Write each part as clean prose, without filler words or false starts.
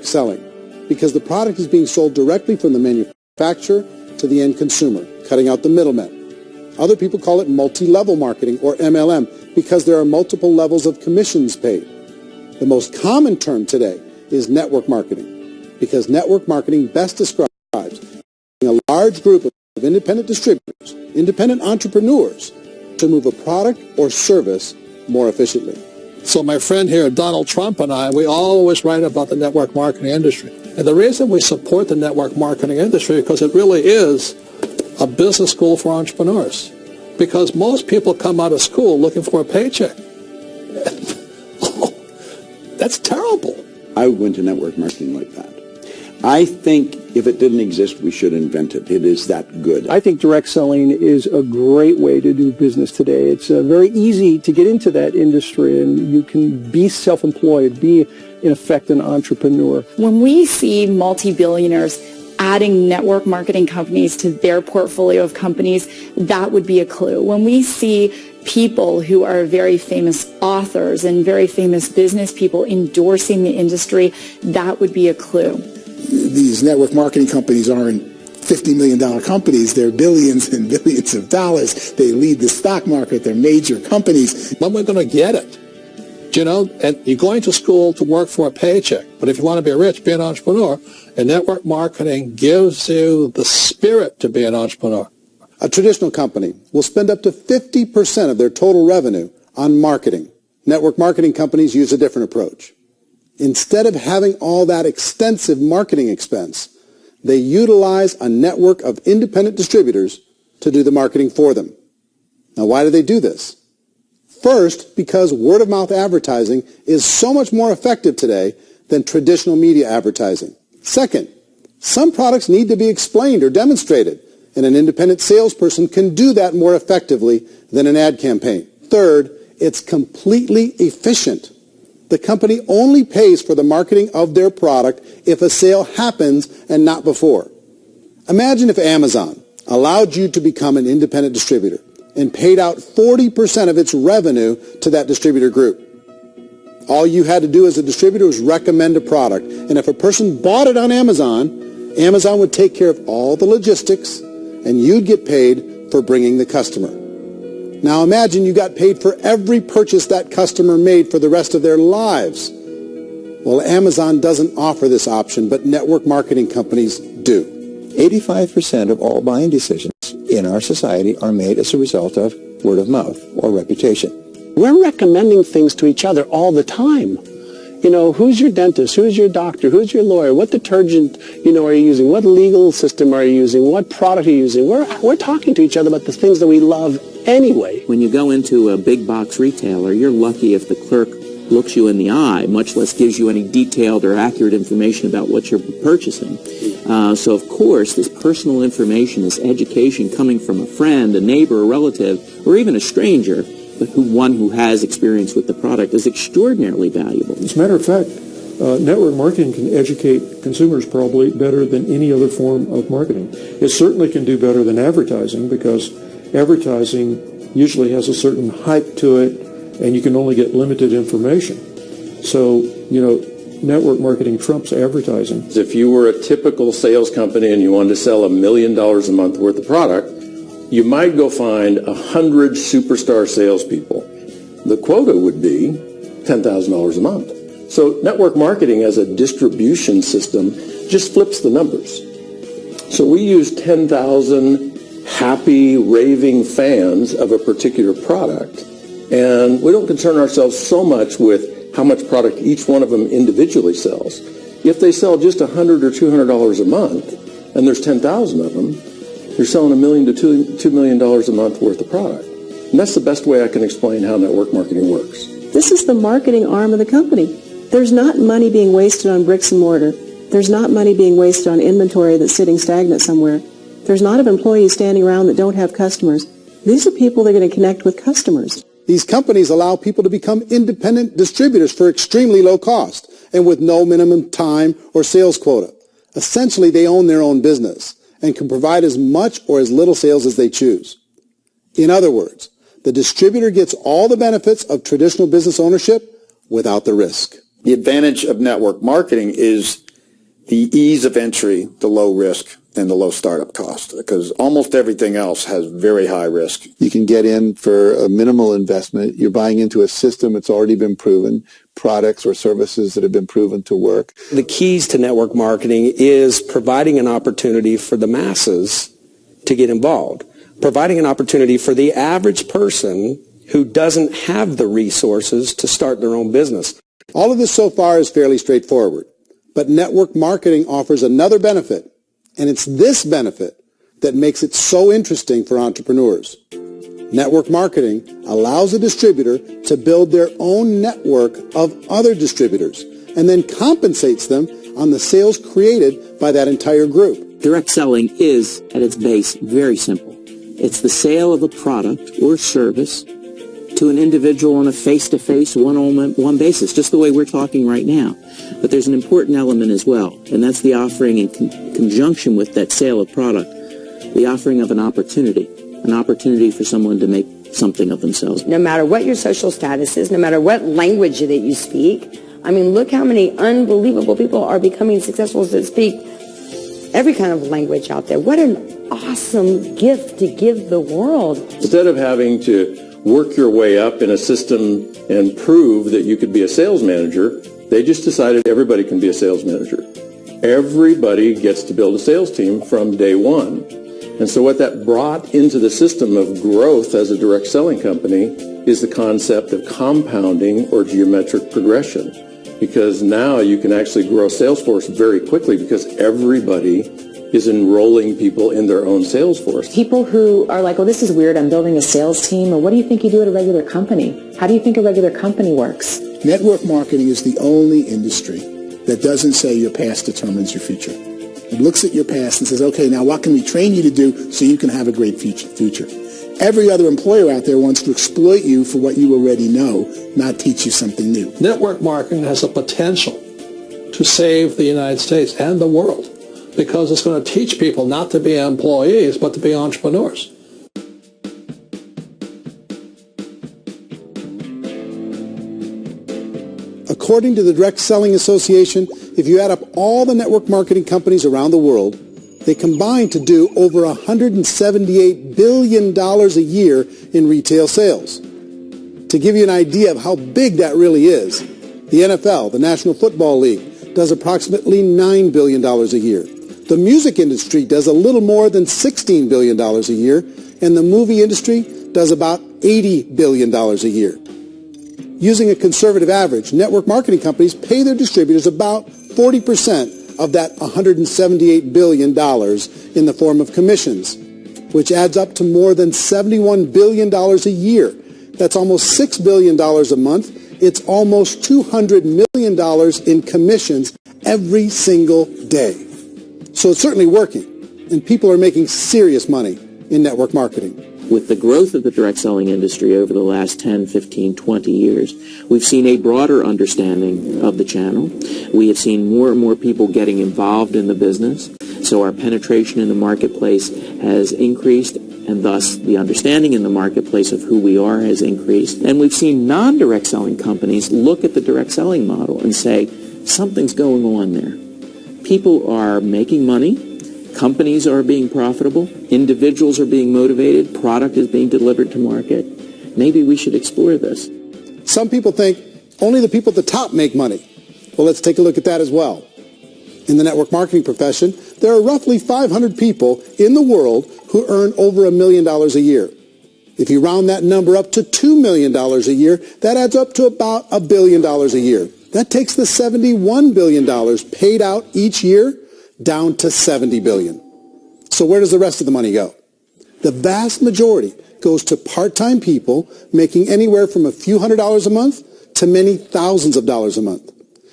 direct selling because the product is being sold directly from the manufacturer to the end consumer, cutting out the middlemen. Other people call it multi-level marketing, or MLM, because there are multiple levels of commissions paid. The most common term today is network marketing, because network marketing best describes a large group of independent distributors, independent entrepreneurs, to move a product or service more efficiently. So my friend here, Donald Trump, and I, we always write about the network marketing industry. And the reason we support the network marketing industry is because it really is a business school for entrepreneurs. Because most people come out of school looking for a paycheck. Oh, that's terrible. I would go into network marketing like that. I think if it didn't exist, we should invent it. It is that good. I think direct selling is a great way to do business today. It's very easy to get into that industry, and you can be self-employed, be, in effect, an entrepreneur. When we see multi-billionaires adding network marketing companies to their portfolio of companies, that would be a clue. When we see people who are very famous authors and very famous business people endorsing the industry, that would be a clue. These network marketing companies aren't $50 million companies. They're billions and billions of dollars. They lead the stock market. They're major companies. When we're going to get it? You know, and you're going to school to work for a paycheck. But if you want to be rich, be an entrepreneur. And network marketing gives you the spirit to be an entrepreneur. A traditional company will spend up to 50% of their total revenue on marketing. Network marketing companies use a different approach. Instead of having all that extensive marketing expense, they utilize a network of independent distributors to do the marketing for them. Now, why do they do this? First, because word-of-mouth advertising is so much more effective today than traditional media advertising. Second, some products need to be explained or demonstrated, and an independent salesperson can do that more effectively than an ad campaign. Third, it's completely efficient. The company only pays for the marketing of their product if a sale happens and not before. Imagine if Amazon allowed you to become an independent distributor and paid out 40% of its revenue to that distributor group. All you had to do as a distributor was recommend a product, and if a person bought it on Amazon, Amazon would take care of all the logistics, and you'd get paid for bringing the customer. Now imagine you got paid for every purchase that customer made for the rest of their lives. Well, Amazon doesn't offer this option, but network marketing companies do. 85% of all buying decisions in our society are made as a result of word of mouth or reputation. We're recommending things to each other all the time. You know, who's your dentist? Who's your doctor? Who's your lawyer? What detergent, are you using? What legal system are you using? What product are you using? We're talking to each other about the things that we love anyway. When you go into a big box retailer, you're lucky if the clerk looks you in the eye, much less gives you any detailed or accurate information about what you're purchasing. So, of course, this personal information, this education coming from a friend, a neighbor, a relative, or even a stranger, but one who has experience with the product is extraordinarily valuable. As a matter of fact, network marketing can educate consumers probably better than any other form of marketing. It certainly can do better than advertising because advertising usually has a certain hype to it and you can only get limited information. So, network marketing trumps advertising. If you were a typical sales company and you wanted to sell $1 million a month worth of product, you might go find 100 superstar salespeople. The quota would be $10,000 a month. So network marketing as a distribution system just flips the numbers. So we use 10,000 happy, raving fans of a particular product, and we don't concern ourselves so much with how much product each one of them individually sells. If they sell just $100 or $200 a month, and there's 10,000 of them, you're selling $1 million to $2 million a month worth of product. And that's the best way I can explain how network marketing works. This is the marketing arm of the company. There's not money being wasted on bricks and mortar. There's not money being wasted on inventory that's sitting stagnant somewhere. There's not of employees standing around that don't have customers. These are people that are going to connect with customers. These companies allow people to become independent distributors for extremely low cost and with no minimum time or sales quota. Essentially, they own their own business and can provide as much or as little sales as they choose. In other words, the distributor gets all the benefits of traditional business ownership without the risk. The advantage of network marketing is the ease of entry, the low risk, and the low startup cost, because almost everything else has very high risk. You can get in for a minimal investment. You're buying into a system that's already been proven, products or services that have been proven to work. The keys to network marketing is providing an opportunity for the masses to get involved, providing an opportunity for the average person who doesn't have the resources to start their own business. All of this so far is fairly straightforward, but network marketing offers another benefit, and it's this benefit that makes it so interesting for entrepreneurs. Network marketing allows a distributor to build their own network of other distributors and then compensates them on the sales created by that entire group. Direct selling is, at its base, very simple. It's the sale of a product or service to an individual on a face-to-face, one-on-one basis, just the way we're talking right now. But there's an important element as well, and that's the offering in conjunction with that sale of product, the offering of an opportunity for someone to make something of themselves. No matter what your social status is, no matter what language that you speak, I mean, look how many unbelievable people are becoming successful that speak every kind of language out there. What an awesome gift to give the world. Instead of having to work your way up in a system and prove that you could be a sales manager, they just decided everybody can be a sales manager. Everybody gets to build a sales team from day one. And so what that brought into the system of growth as a direct selling company is the concept of compounding or geometric progression. Because now you can actually grow a sales force very quickly because everybody is enrolling people in their own sales force. People who are like, oh, this is weird, I'm building a sales team, or what do you think you do at a regular company? How do you think a regular company works? Network marketing is the only industry that doesn't say your past determines your future. It looks at your past and says, okay, now what can we train you to do so you can have a great future? Every other employer out there wants to exploit you for what you already know, not teach you something new. Network marketing has the potential to save the United States and the world because it's going to teach people not to be employees but to be entrepreneurs. According to the Direct Selling Association, if you add up all the network marketing companies around the world, they combine to do over $178 billion a year in retail sales. To give you an idea of how big that really is, the NFL, the National Football League, does approximately $9 billion a year. The music industry does a little more than $16 billion a year, and the movie industry does about $80 billion a year. Using a conservative average, network marketing companies pay their distributors about 40% of that $178 billion in the form of commissions, which adds up to more than $71 billion a year. That's almost $6 billion a month. It's almost $200 million in commissions every single day. So it's certainly working, and people are making serious money in network marketing. With the growth of the direct selling industry over the last 10, 15, 20 years, we've seen a broader understanding of the channel. We have seen more and more people getting involved in the business, so our penetration in the marketplace has increased, and thus the understanding in the marketplace of who we are has increased. And we've seen non-direct selling companies look at the direct selling model and say, something's going on there. People are making money. Companies are being profitable, individuals are being motivated, product is being delivered to market. Maybe we should explore this. Some people think only the people at the top make money. Well, let's take a look at that as well. In the network marketing profession, there are roughly 500 people in the world who earn over $1 million a year. If you round that number up to $2 million a year, that adds up to about $1 billion a year. That takes the $71 billion paid out each year down to $70 billion. So where does the rest of the money go? The vast majority goes to part-time people making anywhere from a few $100s a month to many thousands of dollars a month.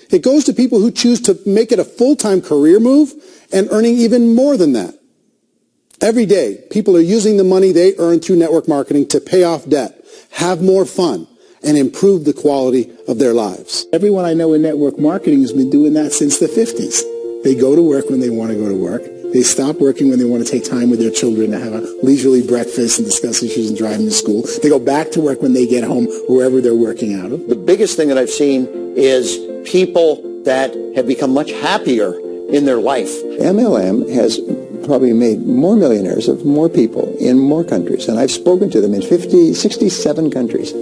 It goes to people who choose to make it a full-time career move and earning even more than that. Every day, people are using the money they earn through network marketing to pay off debt, have more fun, and improve the quality of their lives. Everyone I know in network marketing has been doing that since the 50s. They go to work when they want to go to work. They stop working when they want to take time with their children to have a leisurely breakfast and discuss issues and drive them to school. They go back to work when they get home, wherever they're working out of. The biggest thing that I've seen is people that have become much happier in their life. MLM has probably made more millionaires of more people in more countries, and I've spoken to them in 67 countries,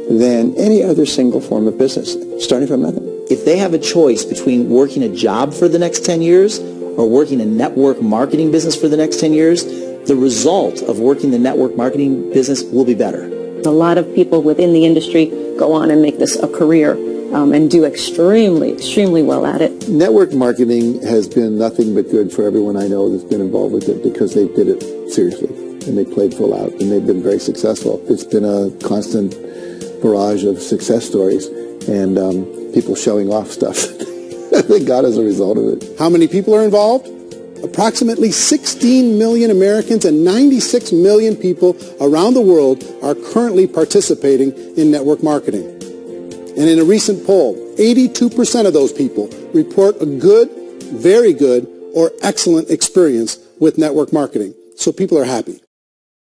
than any other single form of business, starting from nothing. If they have a choice between working a job for the next 10 years or working a network marketing business for the next 10 years, the result of working the network marketing business will be better. A lot of people within the industry go on and make this a career and do extremely well at it. Network marketing has been nothing but good for everyone I know that's been involved with it because they did it seriously and they played full out and they've been very successful. It's been a constant barrage of success stories and people showing off stuff they got as a result of it. How many people are involved? Approximately 16 million Americans and 96 million people around the world are currently participating in network marketing. And in a recent poll, 82% of those people report a good, very good, or excellent experience with network marketing. So people are happy.